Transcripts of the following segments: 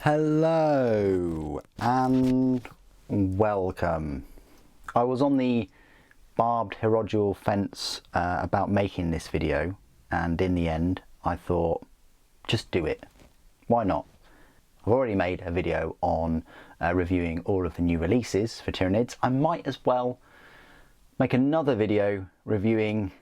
Hello and welcome. I was on the barbed herodule fence about making this video, and in the end I thought, just do it. Why not? I've already made a video on reviewing all of the new releases for Tyranids. I might as well make another video reviewing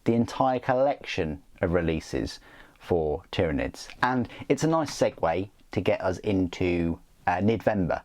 the entire collection of releases for Tyranids, and it's a nice segue to get us into Nidvember,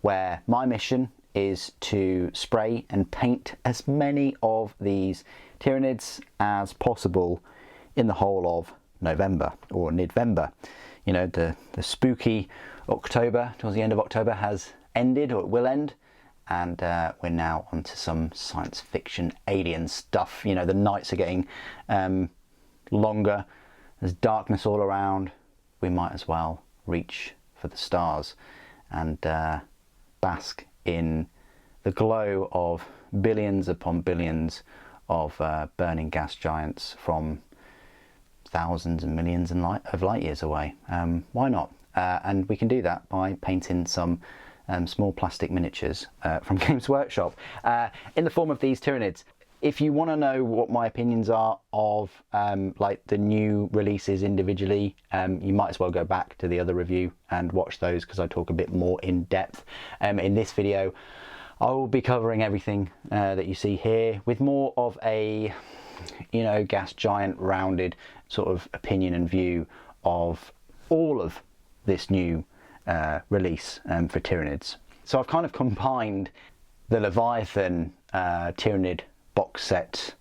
where my mission is to spray and paint as many of these Tyranids as possible in the whole of November, or Nidvember. You know, the spooky October, towards the end of October, has ended, or it will end, and we're now onto some science fiction alien stuff. You know, the nights are getting longer, there's darkness all around. We might as well reach for the stars and bask in the glow of billions upon billions of burning gas giants from thousands and millions of light years away. Why not? And we can do that by painting some small plastic miniatures from Games Workshop in the form of these Tyranids. If you want to know what my opinions are of like the new releases individually, you might as well go back to the other review and watch those, because I talk a bit more in depth. In this video I will be covering everything that you see here with more of a, you know, gas giant rounded sort of opinion and view of all of this new release for Tyranids. So I've kind of combined the Leviathan Tyranid box set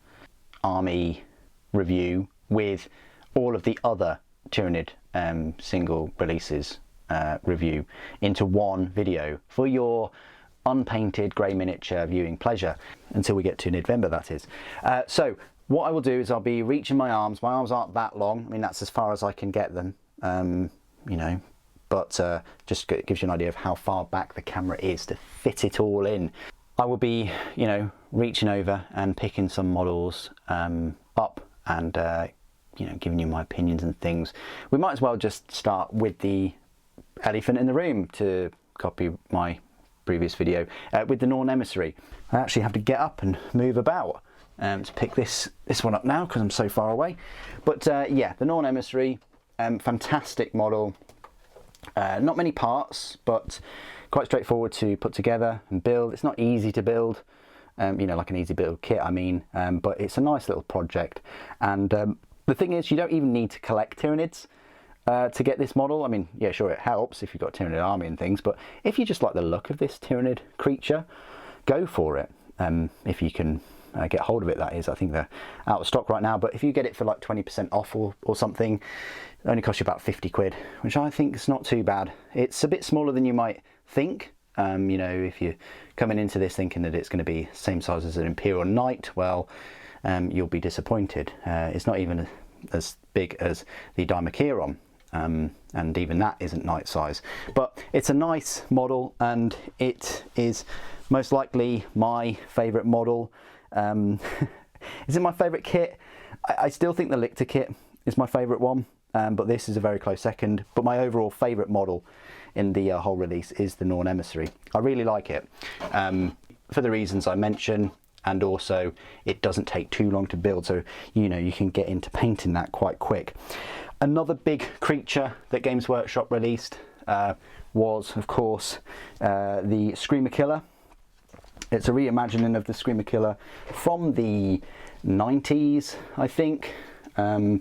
army review with all of the other Tyranid single releases review into one video for your unpainted grey miniature viewing pleasure, until we get to Nidvember, that is. So what I will do is I'll be reaching my arms aren't that long, I mean that's as far as I can get them, you know, but just gives you an idea of how far back the camera is to fit it all in. I will be, you know, reaching over and picking some models up and, you know, giving you my opinions and things. We might as well just start with the elephant in the room, to copy my previous video, with the Norn Emissary. I actually have to get up and move about to pick this one up now because I'm so far away. But yeah, the Norn Emissary, fantastic model. Not many parts, but quite straightforward to put together and build. It's not easy to build, you know, like an easy build kit, I mean, but it's a nice little project. And the thing is, you don't even need to collect Tyranids to get this model. I mean, yeah, sure, it helps if you've got a Tyranid army and things, but if you just like the look of this Tyranid creature, go for it. If you can get hold of it, that is. I think they're out of stock right now, but if you get it for like 20% off or something, it only costs you about 50 quid, which I think is not too bad. It's a bit smaller than you might think. You know, if you're coming into this thinking that it's going to be same size as an Imperial Knight, well, you'll be disappointed. It's not even as big as the Dimachieron, and even that isn't Knight size. But it's a nice model, and it is most likely my favourite model. Is it my favourite kit? I still think the Lictor kit is my favourite one, but this is a very close second. But my overall favourite model in the whole release is the Norn Emissary. I really like it for the reasons I mentioned, and also it doesn't take too long to build, so you know you can get into painting that quite quick. Another big creature that Games Workshop released was, of course, the Screamer Killer. It's a reimagining of the Screamer Killer from the 90s, I think. I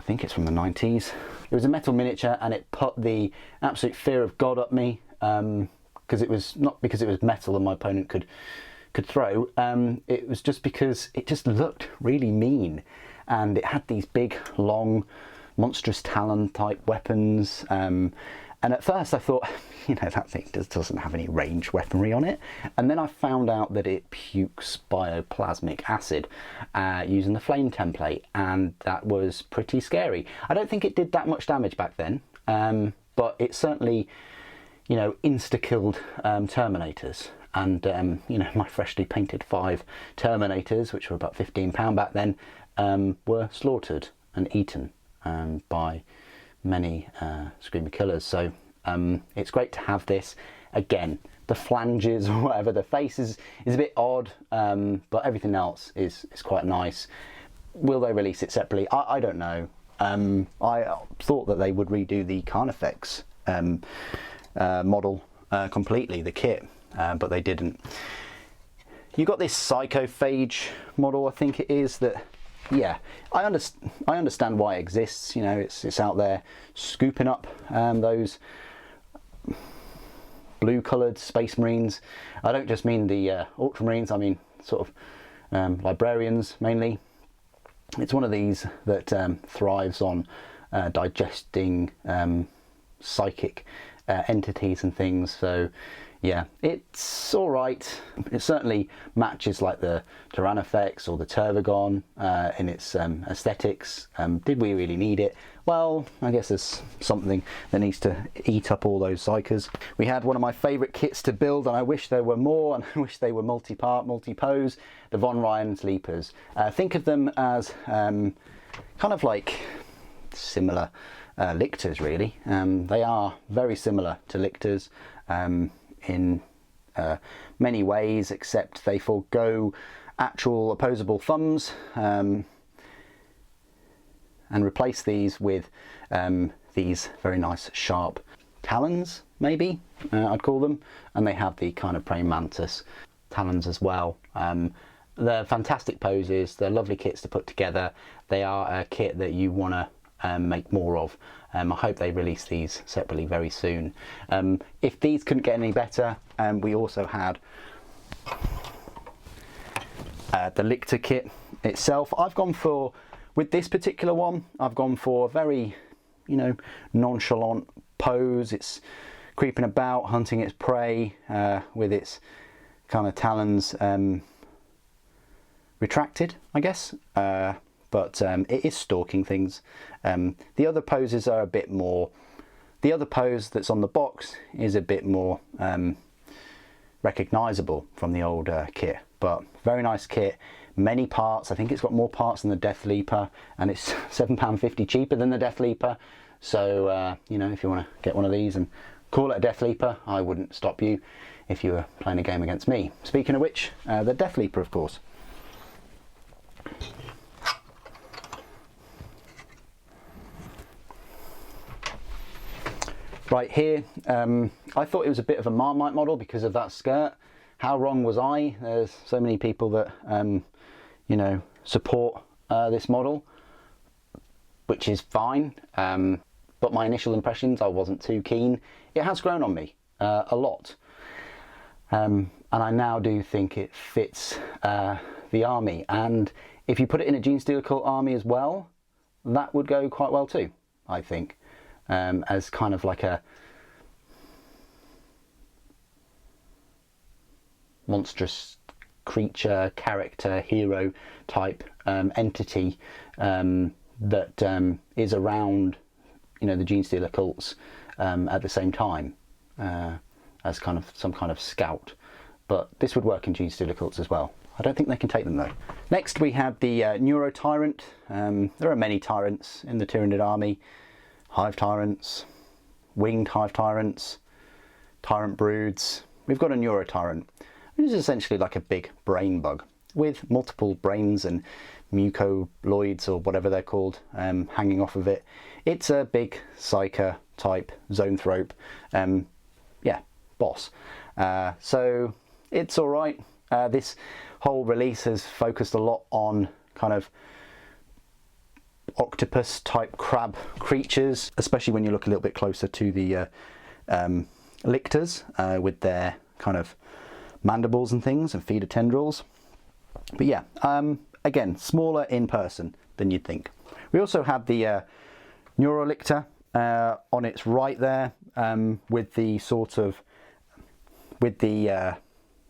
think it's from the 90s. It was a metal miniature, and it put the absolute fear of God up me, because it was not because it was metal and my opponent could throw. It was just because it just looked really mean, and it had these big, long, monstrous talon type weapons. And at first I thought, you know, that thing doesn't have any ranged weaponry on it. And then I found out that it pukes bioplasmic acid using the flame template, and that was pretty scary. I don't think it did that much damage back then, but it certainly, you know, insta-killed Terminators. And, you know, my freshly painted 5 Terminators, which were about £15 back then, were slaughtered and eaten by many Screamer Killers. So It's great to have this. Again, the flanges or whatever, the face is a bit odd, but everything else is quite nice. Will they release it separately? I don't know. I thought that they would redo the Carnifex model completely, the kit, but they didn't. You got this Psychophage model, I think it is, that, yeah, I understand why it exists. You know, it's out there scooping up those blue-coloured Space Marines. I don't just mean the Ultramarines, I mean sort of librarians mainly. It's one of these that thrives on digesting psychic entities and things, so yeah, it's all right. It certainly matches like the Tyrannofex or the Tervagon in its aesthetics. Did we really need it? Well, I guess there's something that needs to eat up all those Psychers. We had one of my favourite kits to build, and I wish there were more, and I wish they were multi-part, multi-pose, the Von Ryan's Leapers. Think of them as kind of like similar lictors, really. They are very similar to lictors in many ways, except they forego actual opposable thumbs and replace these with these very nice sharp talons, maybe I'd call them, and they have the kind of praying mantis talons as well. They're fantastic poses, they're lovely kits to put together. They are a kit that you want to make more of. I hope they release these separately very soon. If these couldn't get any better, we also had the Lictor kit itself. I've gone for, with this particular one, I've gone for a very, you know, nonchalant pose. It's creeping about, hunting its prey with its kind of talons retracted, I guess. But it is stalking things. The other poses are a bit more, the other pose that's on the box is a bit more recognisable from the old kit, but very nice kit, many parts. I think it's got more parts than the Death Leaper, and it's £7.50 cheaper than the Death Leaper. So you know, if you want to get one of these and call it a Death Leaper, I wouldn't stop you if you were playing a game against me. Speaking of which, the Death Leaper, of course. Right here, I thought it was a bit of a Marmite model because of that skirt. How wrong was I? There's so many people that, you know, support this model, which is fine. But my initial impressions, I wasn't too keen. It has grown on me a lot. And I now do think it fits the army. And if you put it in a Genestealer Cult army as well, that would go quite well too, I think. As kind of like a monstrous creature, character, hero type entity that is around, you know, the Genestealer cults at the same time as kind of some kind of scout. But this would work in Genestealer cults as well. I don't think they can take them though. Next we had the Neuro Tyrant. There are many tyrants in the Tyranid army. Hive Tyrants, Winged Hive Tyrants, Tyrant Broods. We've got a Neuro Tyrant, which is essentially like a big brain bug with multiple brains and mucoids or whatever they're called hanging off of it. It's a big Psyker type Zoanthrope, yeah, boss. So it's all right. This whole release has focused a lot on kind of octopus type crab creatures, especially when you look a little bit closer to the lictors with their kind of mandibles and things and feeder tendrils. But yeah, again, smaller in person than you'd think. We also had the Neurolictor on its right there with the sort of, with the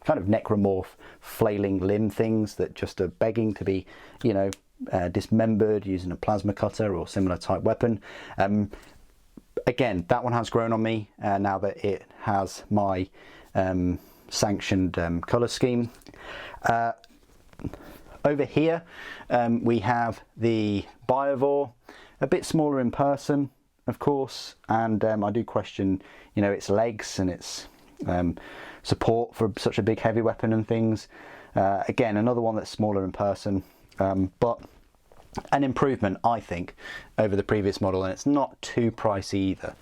kind of necromorph flailing limb things that just are begging to be, you know, dismembered using a plasma cutter or similar type weapon. Again, that one has grown on me now that it has my sanctioned colour scheme. Over here we have the Biovore, a bit smaller in person, of course, and I do question, you know, its legs and its support for such a big heavy weapon and things. Again, another one that's smaller in person, but an improvement, I think, over the previous model, and it's not too pricey either.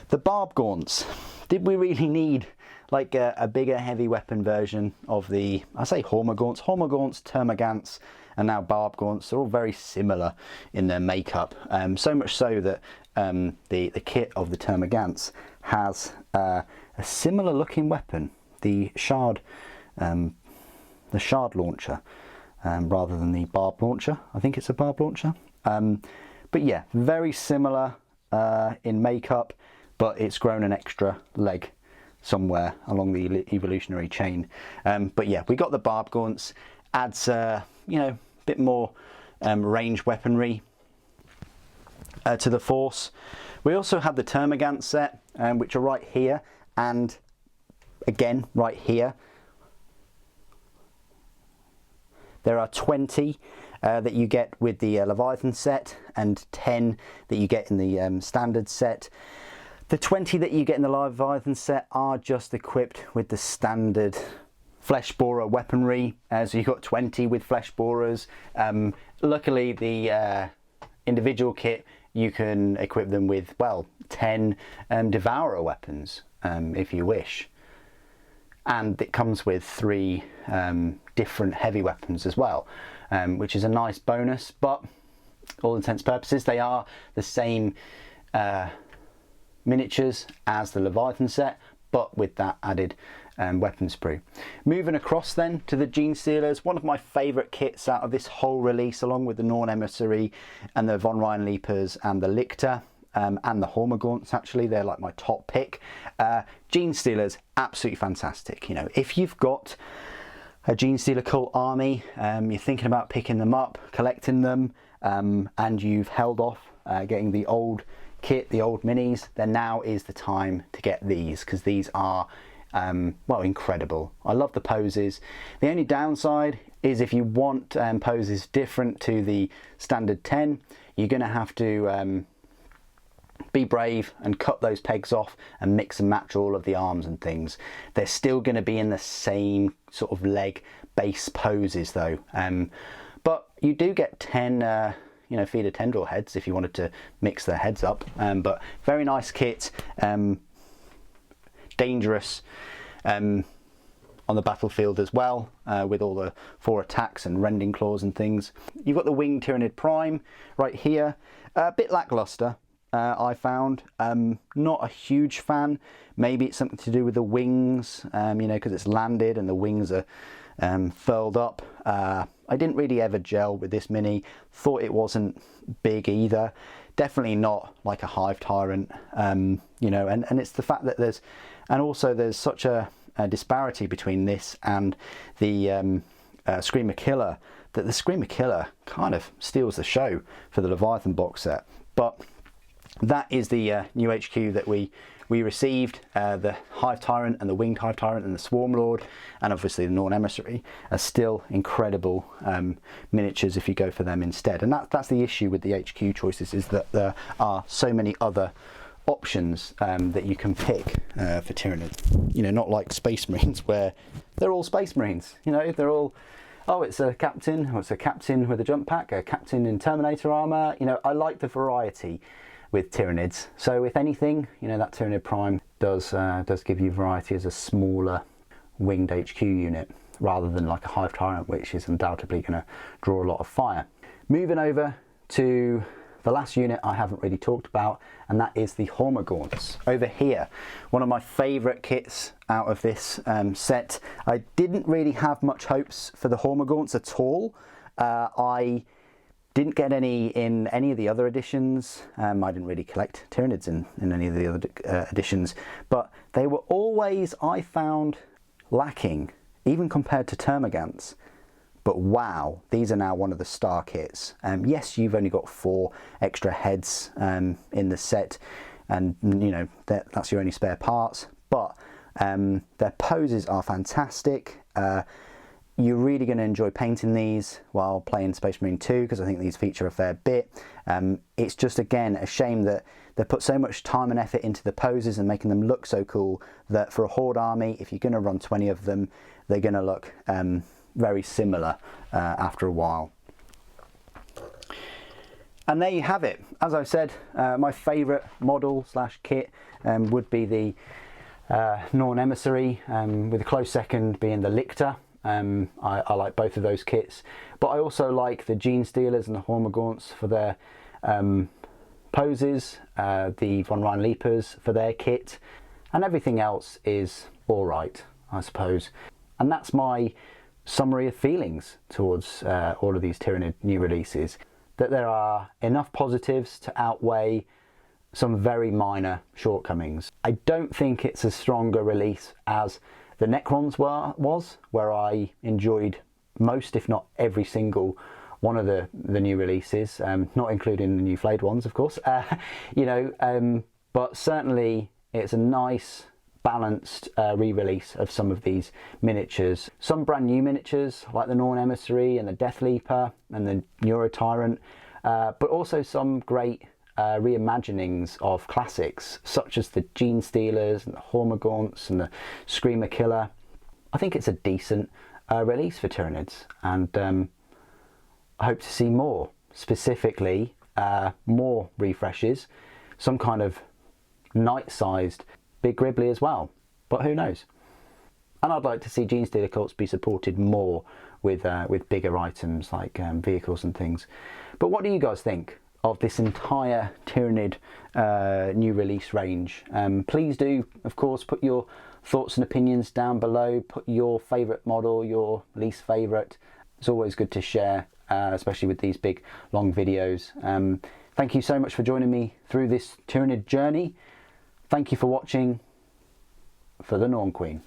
The barb gaunts. Did we really need like a bigger heavy weapon version of the, I say Hormagaunts, Termagants, and now barb gaunts? They're all very similar in their makeup, so much so that the kit of the Termagants has a similar looking weapon, the shard launcher, rather than the barb launcher. I think it's a barb launcher, but yeah, very similar in makeup, but it's grown an extra leg somewhere along the evolutionary chain. But yeah, we got the barb gaunts. Adds you know, a bit more range weaponry to the force. We also have the Termagant set, which are right here, and again right here. There are 20 that you get with the Leviathan set, and 10 that you get in the standard set. The 20 that you get in the Leviathan set are just equipped with the standard flesh borer weaponry, so you've got 20 with flesh borers. Luckily, the individual kit, you can equip them with, well, 10 devourer weapons if you wish, and it comes with 3 different heavy weapons as well, which is a nice bonus. But all intents and purposes, they are the same miniatures as the Leviathan set, but with that added weapon sprue. Moving across then to the Gene Stealers, one of my favourite kits out of this whole release, along with the Norn Emissary and the Von Ryan Leapers and the Lictor, and the Hormagaunts. Actually, they're like my top pick. Gene Stealers, absolutely fantastic. You know, if you've got a Gene Stealer cult army, you're thinking about picking them up, collecting them, and you've held off getting the old kit, the old minis, then now is the time to get these, because these are well, incredible. I love the poses. The only downside is if you want poses different to the standard 10, you're going to have to be brave and cut those pegs off and mix and match all of the arms and things. They're still going to be in the same sort of leg base poses though, but you do get 10 you know, feeder tendril heads if you wanted to mix their heads up. But very nice kit, dangerous on the battlefield as well, with all the 4 attacks and rending claws and things. You've got the Winged Tyranid Prime right here, a bit lackluster. I found, not a huge fan. Maybe it's something to do with the wings, you know, because it's landed and the wings are furled up. I didn't really ever gel with this mini. Thought it wasn't big either. Definitely not like a Hive Tyrant, you know, and it's the fact that there's such a disparity between this and the Screamer Killer, that the Screamer Killer kind of steals the show for the Leviathan box set. But that is the new HQ that we received. The Hive Tyrant and the Winged Hive Tyrant and the Swarm Lord, and obviously the Norn Emissary, are still incredible miniatures if you go for them instead. And that's the issue with the HQ choices, is that there are so many other options that you can pick for Tyranids. You know, not like Space Marines, where they're all Space Marines. You know, they're all, oh, it's a captain, or it's a captain with a jump pack, a captain in Terminator armour. You know, I like the variety with Tyranids. So if anything, you know, that Tyranid Prime does give you variety as a smaller winged HQ unit, rather than like a Hive Tyrant, which is undoubtedly going to draw a lot of fire. Moving over to the last unit I haven't really talked about, and that is the Hormagaunts. Over here, one of my favourite kits out of this set. I didn't really have much hopes for the Hormagaunts at all. I didn't get any in any of the other editions. I didn't really collect Tyranids in any of the other editions, but they were always, I found, lacking, even compared to Termagants. But wow, these are now one of the star kits. Yes, you've only got 4 extra heads in the set, and you know that's your only spare parts, but their poses are fantastic. you're really going to enjoy painting these while playing Space Marine 2, because I think these feature a fair bit. It's just, again, a shame that they put so much time and effort into the poses and making them look so cool that for a Horde army, if you're going to run 20 of them, they're going to look very similar after a while. And there you have it. As I said, my favourite model slash kit would be the Norn Emissary, with a close second being the Lictor. I like both of those kits, but I also like the Gene Stealers and the Hormagaunts for their poses, the Von Rhein Leapers for their kit, and everything else is alright, I suppose. And that's my summary of feelings towards all of these Tyranid new releases. That there are enough positives to outweigh some very minor shortcomings. I don't think it's as strong a release as the Necrons was, where I enjoyed most, if not every single one of the new releases, not including the new flayed ones, of course. You know, but certainly it's a nice, balanced re-release of some of these miniatures. Some brand new miniatures like the Norn Emissary and the Death Leaper and the Neuro Tyrant, but also some great reimaginings of classics such as the Gene Stealers and the Hormagaunts and the Screamer Killer. I think it's a decent release for Tyranids, and I hope to see more, specifically more refreshes, some kind of night-sized Big Gribbly as well, but who knows. And I'd like to see Gene Stealer cults be supported more with bigger items like vehicles and things. But what do you guys think of this entire Tyranid new release range? Please do, of course, put your thoughts and opinions down below. Put your favourite model, your least favourite. It's always good to share, especially with these big, long videos. Thank you so much for joining me through this Tyranid journey. Thank you for watching. For the Norn Queen.